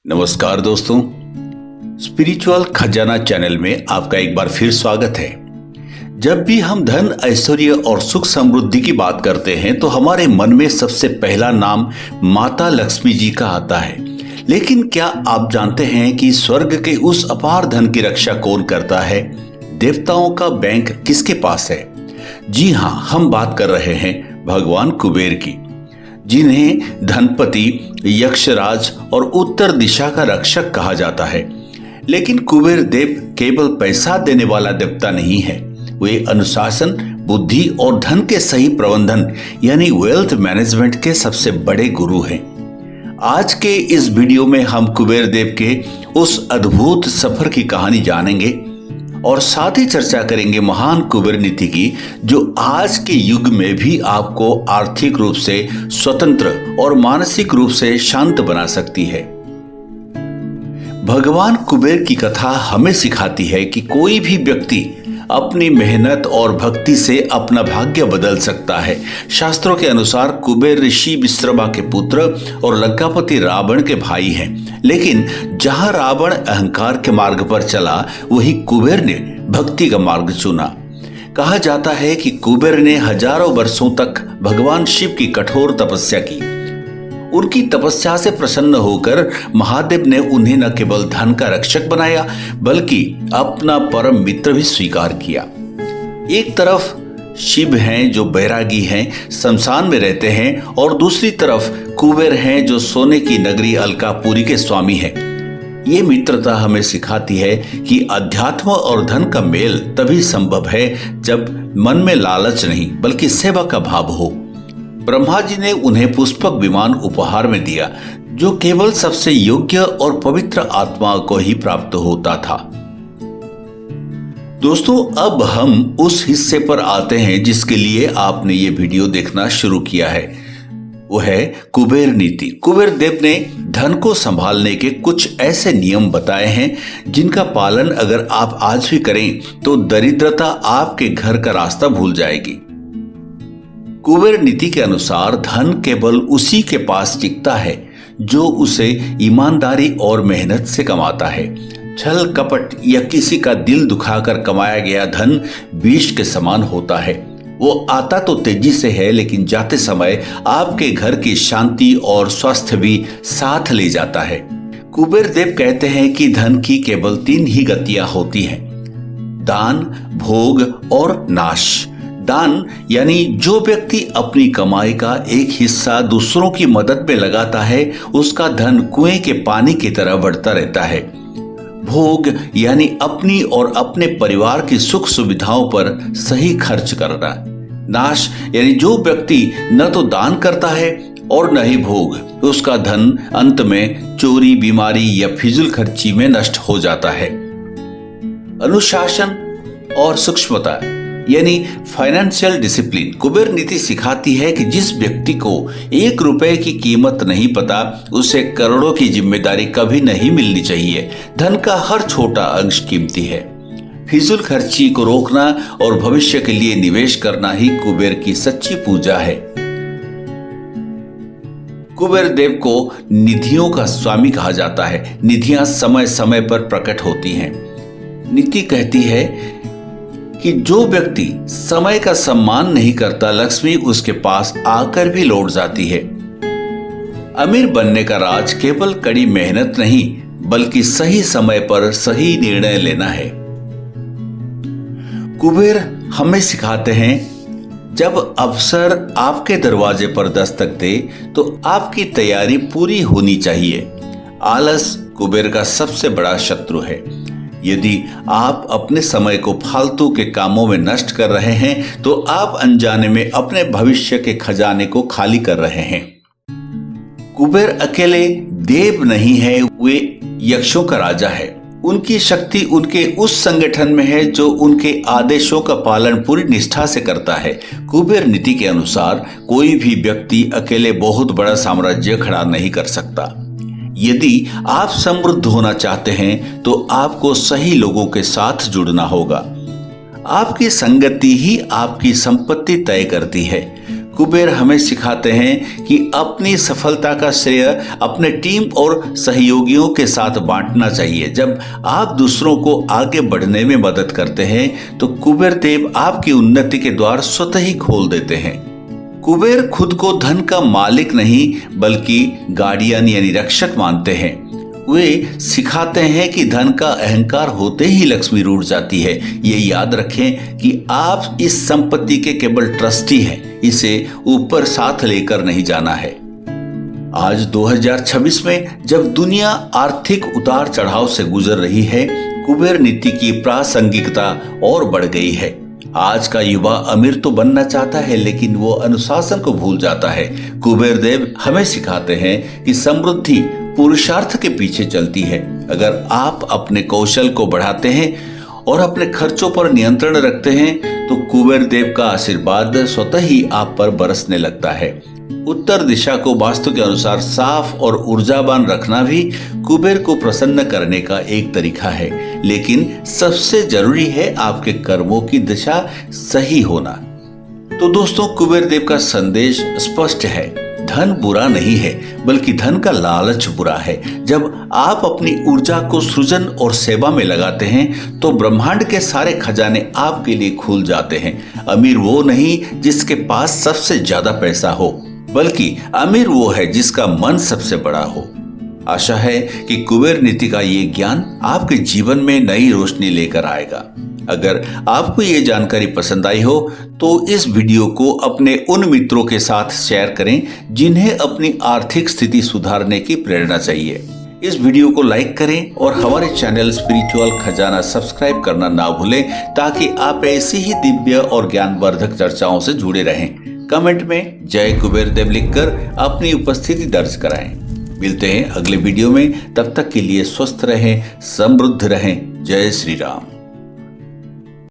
नमस्कार दोस्तों, स्पिरिचुअल खजाना चैनल में आपका एक बार फिर स्वागत है। जब भी हम धन, ऐश्वर्य और सुख समृद्धि की बात करते हैं तो हमारे मन में सबसे पहला नाम माता लक्ष्मी जी का आता है। लेकिन क्या आप जानते हैं कि स्वर्ग के उस अपार धन की रक्षा कौन करता है? देवताओं का बैंक किसके पास है? जी हाँ, हम बात कर रहे हैं भगवान कुबेर की, जिन्हें धनपति, यक्षराज और उत्तर दिशा का रक्षक कहा जाता है। लेकिन कुबेर देव केवल पैसा देने वाला देवता नहीं है, वे अनुशासन, बुद्धि और धन के सही प्रबंधन यानी वेल्थ मैनेजमेंट के सबसे बड़े गुरु हैं। आज के इस वीडियो में हम कुबेर देव के उस अद्भुत सफर की कहानी जानेंगे और साथ ही चर्चा करेंगे महान कुबेर नीति की, जो आज के युग में भी आपको आर्थिक रूप से स्वतंत्र और मानसिक रूप से शांत बना सकती है। भगवान कुबेर की कथा हमें सिखाती है कि कोई भी व्यक्ति अपनी मेहनत और भक्ति से अपना भाग्य बदल सकता है। शास्त्रों के अनुसार कुबेर ऋषि विश्रवा के पुत्र और लंकापति रावण के भाई हैं। लेकिन जहां रावण अहंकार के मार्ग पर चला, वहीं कुबेर ने भक्ति का मार्ग चुना। कहा जाता है कि कुबेर ने हजारों वर्षों तक भगवान शिव की कठोर तपस्या की। उनकी तपस्या से प्रसन्न होकर महादेव ने उन्हें न केवल धन का रक्षक बनाया, बल्कि अपना परम मित्र भी स्वीकार किया। एक तरफ शिव हैं जो बैरागी हैं, शमशान में रहते हैं, और दूसरी तरफ कुबेर हैं जो सोने की नगरी अलकापुरी के स्वामी हैं। ये मित्रता हमें सिखाती है कि अध्यात्म और धन का मेल तभी संभव है जब मन में लालच नहीं बल्कि सेवा का भाव हो। ब्रह्मा जी ने उन्हें पुष्पक विमान उपहार में दिया, जो केवल सबसे योग्य और पवित्र आत्मा को ही प्राप्त होता था। दोस्तों, अब हम उस हिस्से पर आते हैं जिसके लिए आपने ये वीडियो देखना शुरू किया है। वो है कुबेर नीति। कुबेर देव ने धन को संभालने के कुछ ऐसे नियम बताए हैं जिनका पालन अगर आप आज भी करें तो दरिद्रता आपके घर का रास्ता भूल जाएगी। कुबेर नीति के अनुसार धन केवल उसी के पास टिकता है जो उसे ईमानदारी और मेहनत से कमाता है। छल कपट या किसी का दिल दुखाकर कमाया गया धन विष के समान होता है। वो आता तो तेजी से है, लेकिन जाते समय आपके घर की शांति और स्वास्थ्य भी साथ ले जाता है। कुबेर देव कहते हैं कि धन की केवल 3 ही गतियां होती हैं: दान, भोग और नाश। दान यानी जो व्यक्ति अपनी कमाई का एक हिस्सा दूसरों की मदद में लगाता है, उसका धन कुएं के पानी की तरह बढ़ता रहता है। भोग यानी अपनी और अपने परिवार की सुख सुविधाओं पर सही खर्च करना। नाश यानी जो व्यक्ति न तो दान करता है और न ही भोग, उसका धन अंत में चोरी, बीमारी या फिजूल खर्ची में नष्ट हो जाता है। अनुशासन और सूक्ष्मता यानी फाइनेंशियल डिसिप्लिन। कुबेर नीति सिखाती है कि जिस व्यक्ति को 1 रुपए की कीमत नहीं पता, उसे करोड़ों की जिम्मेदारी कभी नहीं मिलनी चाहिए। धन का हर छोटा अंश कीमती है। फिजूल खर्ची को रोकना और भविष्य के लिए निवेश करना ही कुबेर की सच्ची पूजा है। कुबेर देव को निधियों का स्वामी कहा जाता है। निधियां समय समय पर प्रकट होती हैं। नीति कहती है कि जो व्यक्ति समय का सम्मान नहीं करता, लक्ष्मी उसके पास आकर भी लौट जाती है। अमीर बनने का राज केवल कड़ी मेहनत नहीं बल्कि सही समय पर सही निर्णय लेना है। कुबेर हमें सिखाते हैं, जब अवसर आपके दरवाजे पर दस्तक दे तो आपकी तैयारी पूरी होनी चाहिए। आलस कुबेर का सबसे बड़ा शत्रु है। यदि आप अपने समय को फालतू के कामों में नष्ट कर रहे हैं तो आप अनजाने में अपने भविष्य के खजाने को खाली कर रहे हैं। कुबेर अकेले देव नहीं है, वे यक्षों का राजा है। उनकी शक्ति उनके उस संगठन में है जो उनके आदेशों का पालन पूरी निष्ठा से करता है। कुबेर नीति के अनुसार कोई भी व्यक्ति अकेले बहुत बड़ा साम्राज्य खड़ा नहीं कर सकता। यदि आप समृद्ध होना चाहते हैं तो आपको सही लोगों के साथ जुड़ना होगा। आपकी संगति ही आपकी संपत्ति तय करती है। कुबेर हमें सिखाते हैं कि अपनी सफलता का श्रेय अपने टीम और सहयोगियों के साथ बांटना चाहिए। जब आप दूसरों को आगे बढ़ने में मदद करते हैं तो कुबेर देव आपकी उन्नति के द्वार स्वतः ही खोल देते हैं। कुबेर खुद को धन का मालिक नहीं बल्कि गार्डियन यानी रक्षक मानते हैं। वे सिखाते हैं कि धन का अहंकार होते ही लक्ष्मी रूठ जाती है। ये याद रखें कि आप इस संपत्ति के केवल ट्रस्टी हैं, इसे ऊपर साथ लेकर नहीं जाना है। आज 2026 में जब दुनिया आर्थिक उतार चढ़ाव से गुजर रही है, कुबेर नीति की प्रासंगिकता और बढ़ गई है। आज का युवा अमीर तो बनना चाहता है लेकिन वो अनुशासन को भूल जाता है। कुबेर देव हमें सिखाते हैं कि समृद्धि पुरुषार्थ के पीछे चलती है। अगर आप अपने कौशल को बढ़ाते हैं और अपने खर्चों पर नियंत्रण रखते हैं तो कुबेर देव का आशीर्वाद स्वतः ही आप पर बरसने लगता है। उत्तर दिशा को वास्तु के अनुसार साफ और ऊर्जावान रखना भी कुबेर को प्रसन्न करने का एक तरीका है, लेकिन सबसे जरूरी है आपके कर्मों की दिशा सही होना। तो दोस्तों, कुबेर देव का संदेश स्पष्ट है, धन बुरा नहीं है बल्कि धन का लालच बुरा है। जब आप अपनी ऊर्जा को सृजन और सेवा में लगाते हैं तो ब्रह्मांड के सारे खजाने आपके लिए खुल जाते हैं। अमीर वो नहीं जिसके पास सबसे ज्यादा पैसा हो, बल्कि अमीर वो है जिसका मन सबसे बड़ा हो। आशा है कि कुबेर नीति का ये ज्ञान आपके जीवन में नई रोशनी लेकर आएगा। अगर आपको ये जानकारी पसंद आई हो तो इस वीडियो को अपने उन मित्रों के साथ शेयर करें जिन्हें अपनी आर्थिक स्थिति सुधारने की प्रेरणा चाहिए। इस वीडियो को लाइक करें और हमारे चैनल स्पिरिचुअल खजाना सब्सक्राइब करना ना भूलें ताकि आप ऐसी ही दिव्य और ज्ञानवर्धक चर्चाओं से जुड़े रहें। कमेंट में जय कुबेर देव लिखकर अपनी उपस्थिति दर्ज कराएं। मिलते हैं अगले वीडियो में, तब तक के लिए स्वस्थ रहें, समृद्ध रहें। जय श्री राम।